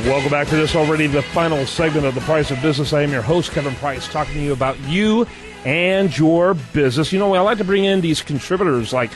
Welcome back to this already the final segment of The Price of Business. I am your host, Kevin Price, talking to you about you and your business. You know, I like to bring in these contributors like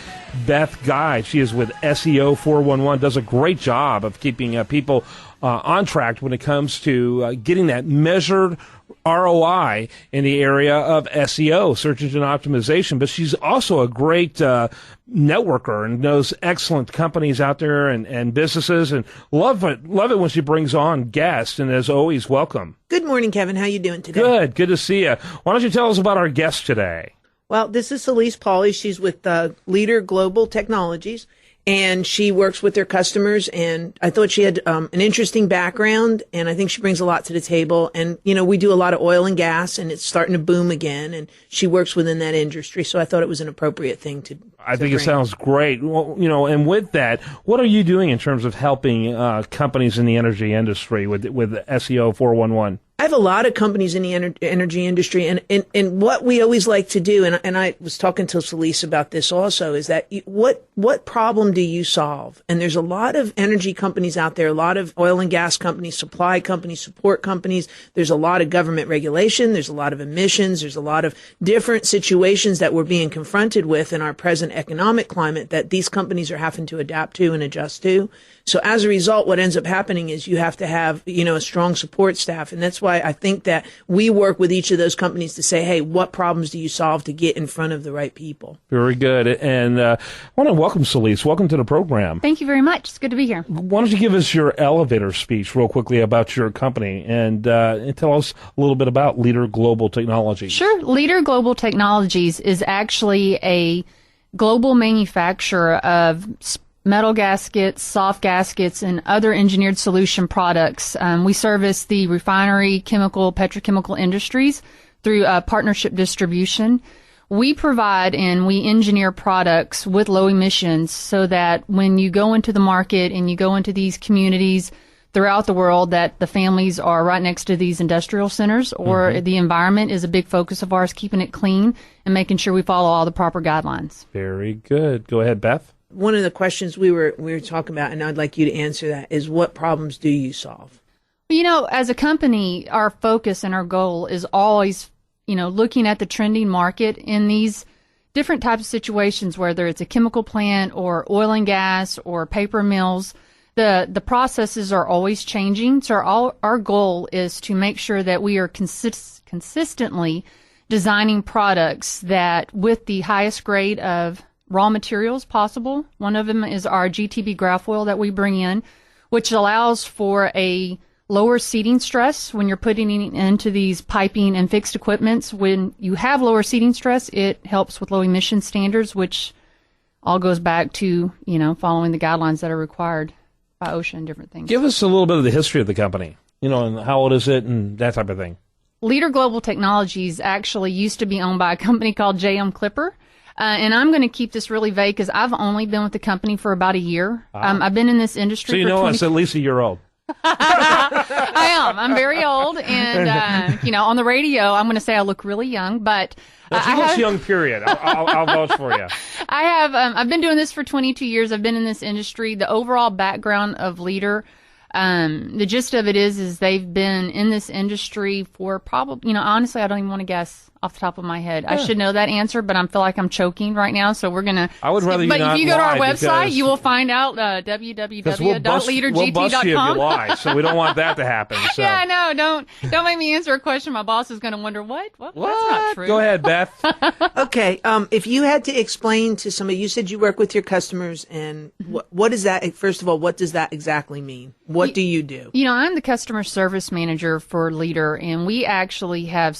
Beth Guy. She is with SEO 411, does a great job of keeping people on track when it comes to getting that measured ROI in the area of SEO, search engine optimization. But she's also a great networker and knows excellent companies out there and businesses, and love it when she brings on guests. And as always, welcome. Good morning, Kevin. How you doing today? Good to see you. Why don't you tell us about our guest today? Well, this is Celese Pauley. She's with Leader Global Technologies, and she works with their customers. And I thought she had an interesting background, and I think she brings a lot to the table. And, you know, we do a lot of oil and gas, and it's starting to boom again, and she works within that industry. So I thought it was an appropriate thing to I think it sounds great. Well, you know, and with that, what are you doing in terms of helping companies in the energy industry with SEO 411? I have a lot of companies in the energy industry, and what we always like to do, and I was talking to Celese about this also, is that what problem do you solve? And there's a lot of energy companies out there, a lot of oil and gas companies, supply companies, support companies. There's a lot of government regulation. There's a lot of emissions. There's a lot of different situations that we're being confronted with in our present economic climate that these companies are having to adapt to and adjust to. So as a result, what ends up happening is you have to have, you know, a strong support staff. And that's why I think that we work with each of those companies to say, hey, what problems do you solve to get in front of the right people? Very good. And I want to welcome Celese. Welcome to the program. Thank you very much. It's good to be here. Why don't you give us your elevator speech real quickly about your company and tell us a little bit about Leader Global Technologies. Sure. Leader Global Technologies is actually a global manufacturer of metal gaskets, soft gaskets, and other engineered solution products. We service the refinery, chemical, petrochemical industries through partnership distribution. We provide and we engineer products with low emissions so that when you go into the market and you go into these communities throughout the world, that the families are right next to these industrial centers, or the environment is a big focus of ours, keeping it clean and making sure we follow all the proper guidelines. Very good. Go ahead, Beth. One of the questions we were talking about, and I'd like you to answer that, is what problems do you solve? You know, as a company, our focus and our goal is always, you know, looking at the trending market in these different types of situations, whether it's a chemical plant or oil and gas or paper mills. The processes are always changing. So our goal is to make sure that we are consistently designing products that with the highest grade of raw materials possible. One of them is our GTB graph oil that we bring in, which allows for a lower seating stress when you're putting it into these piping and fixed equipments. When you have lower seating stress, it helps with low emission standards, which all goes back to, you know, following the guidelines that are required by OSHA and different things. Give us a little bit of the history of the company, you know, and how old is it and that type of thing. Leader Global Technologies actually used to be owned by a company called JM Clipper. And I'm going to keep this really vague because I've only been with the company for about a year. I've been in this industry so you for know us at least a year old. I am. I'm very old. And, you know, on the radio, I'm going to say I look really young. But she looks young, period. I'll vouch for you. I've been doing this for 22 years. I've been in this industry. The overall background of Leader, the gist of it is they've been in this industry for probably, you know, honestly, I don't even want to guess off the top of my head. Yeah. I should know that answer, but I feel like I'm choking right now, so we're going to... I would rather you not lie. But if you go to our website, you will find out www.leadergt.com. We'll bust you if you lie, so we don't want that to happen. So. Yeah, no, don't make me answer a question. My boss is going to wonder, what? That's not true. Go ahead, Beth. Okay, if you had to explain to somebody, you said you work with your customers, and what is that? First of all, what does that exactly mean? What do you do? You know, I'm the customer service manager for Leader, and we actually have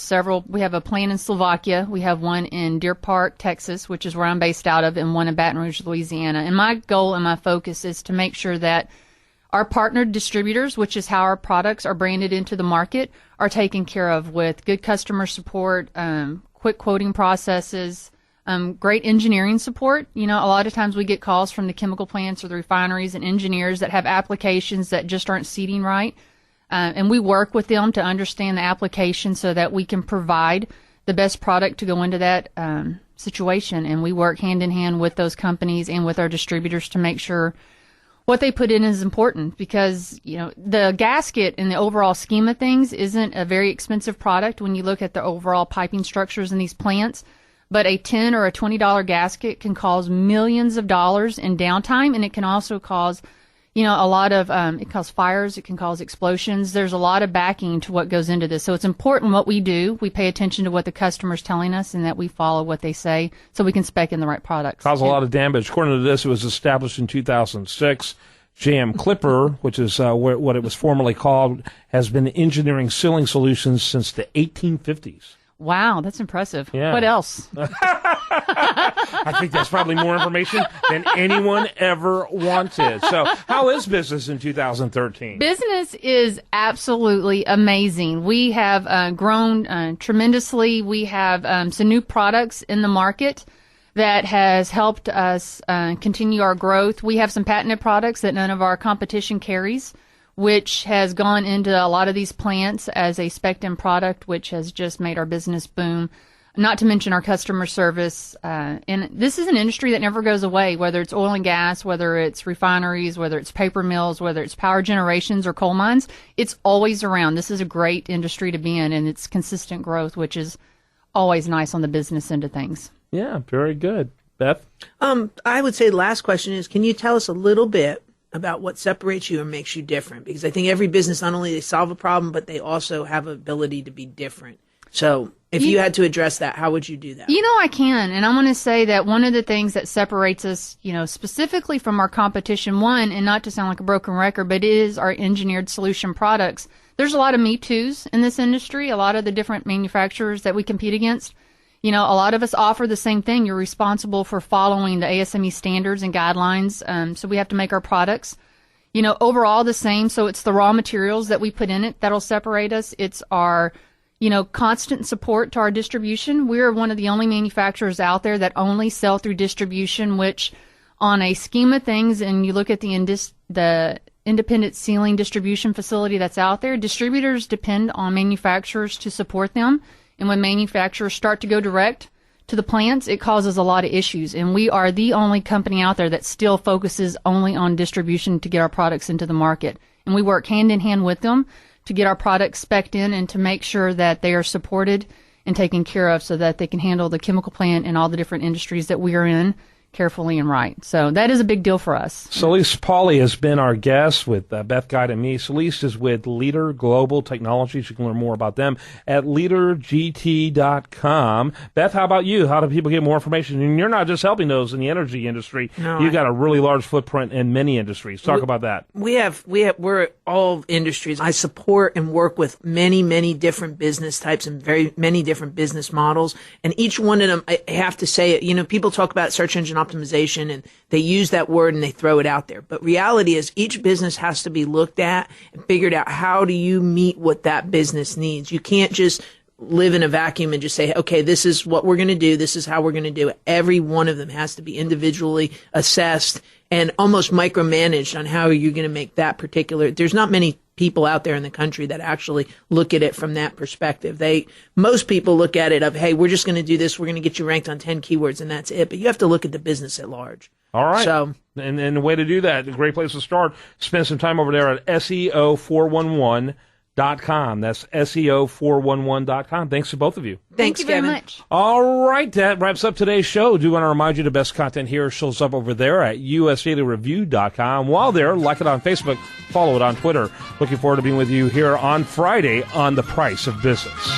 we have a plant in Slovakia. We have one in Deer Park, Texas, which is where I'm based out of, and one in Baton Rouge, Louisiana. And my goal and my focus is to make sure that our partnered distributors, which is how our products are branded into the market, are taken care of with good customer support, quick quoting processes, great engineering support. You know, a lot of times we get calls from the chemical plants or the refineries and engineers that have applications that just aren't seating right. And we work with them to understand the application so that we can provide the best product to go into that situation. And we work hand in hand with those companies and with our distributors to make sure what they put in is important because, the gasket in the overall scheme of things isn't a very expensive product when you look at the overall piping structures in these plants. But a $10 or a $20 gasket can cause millions of dollars in downtime, and it can also cause, a lot of, it causes fires, it can cause explosions. There's a lot of backing to what goes into this. So it's important what we do. We pay attention to what the customer's telling us and that we follow what they say so we can spec in the right products. Cause a lot of damage. According to this, it was established in 2006. JM Clipper, which is what it was formerly called, has been engineering sealing solutions since the 1850s. Wow, that's impressive. Yeah. What else? I think that's probably more information than anyone ever wanted. So how is business in 2013? Business is absolutely amazing. We have grown tremendously. We have some new products in the market that has helped us continue our growth. We have some patented products that none of our competition carries, which has gone into a lot of these plants as a spec'd-in product, which has just made our business boom. Not to mention our customer service. And this is an industry that never goes away, whether it's oil and gas, whether it's refineries, whether it's paper mills, whether it's power generations or coal mines. It's always around. This is a great industry to be in, and it's consistent growth, which is always nice on the business end of things. Yeah, very good. Beth? I would say the last question is, can you tell us a little bit about what separates you and makes you different? Because I think every business, not only they solve a problem, but they also have ability to be different. So if you had to address that, how would you do that? I can. And I'm going to say that one of the things that separates us, specifically from our competition, one, and not to sound like a broken record, but it is our engineered solution products. There's a lot of Me Too's in this industry, a lot of the different manufacturers that we compete against. A lot of us offer the same thing. You're responsible for following the ASME standards and guidelines. So we have to make our products, overall the same. So it's the raw materials that we put in it that'll separate us. It's our, constant support to our distribution. We're one of the only manufacturers out there that only sell through distribution, which on a scheme of things, and you look at the independent sealing distribution facility that's out there, distributors depend on manufacturers to support them. And when manufacturers start to go direct to the plants, it causes a lot of issues. And we are the only company out there that still focuses only on distribution to get our products into the market. And we work hand in hand with them to get our products spec'd in and to make sure that they are supported and taken care of so that they can handle the chemical plant and all the different industries that we are in carefully and right. So that is a big deal for us. Celese Pauley has been our guest with Beth Guide and me. Celese is with Leader Global Technologies. You can learn more about them at leadergt.com. Beth, how about you? How do people get more information? And you're not just helping those in the energy industry. No, You've got a really large footprint in many industries. Talk about that. We're all industries. I support and work with many, many different business types and very many different business models. And each one of them, I have to say, people talk about search engine optimization and they use that word and they throw it out there. But reality is each business has to be looked at and figured out, how do you meet what that business needs? You can't just live in a vacuum and just say, okay, this is what we're going to do. This is how we're going to do it. Every one of them has to be individually assessed and almost micromanaged on how you're going to make that particular. There's not many people out there in the country that actually look at it from that perspective. Most people look at it of, hey, we're just going to do this. We're going to get you ranked on 10 keywords and that's it. But you have to look at the business at large. All right. So, and the way to do that, a great place to start, spend some time over there at SEO411.com. That's SEO411.com. Thanks to both of you. Thank you very Kevin. much. All right, that wraps up today's show. Do want to remind you the best content here shows up over there at usdailyreview.com. While there, like it on Facebook, follow it on Twitter. Looking forward to being with you here on Friday on The Price of Business.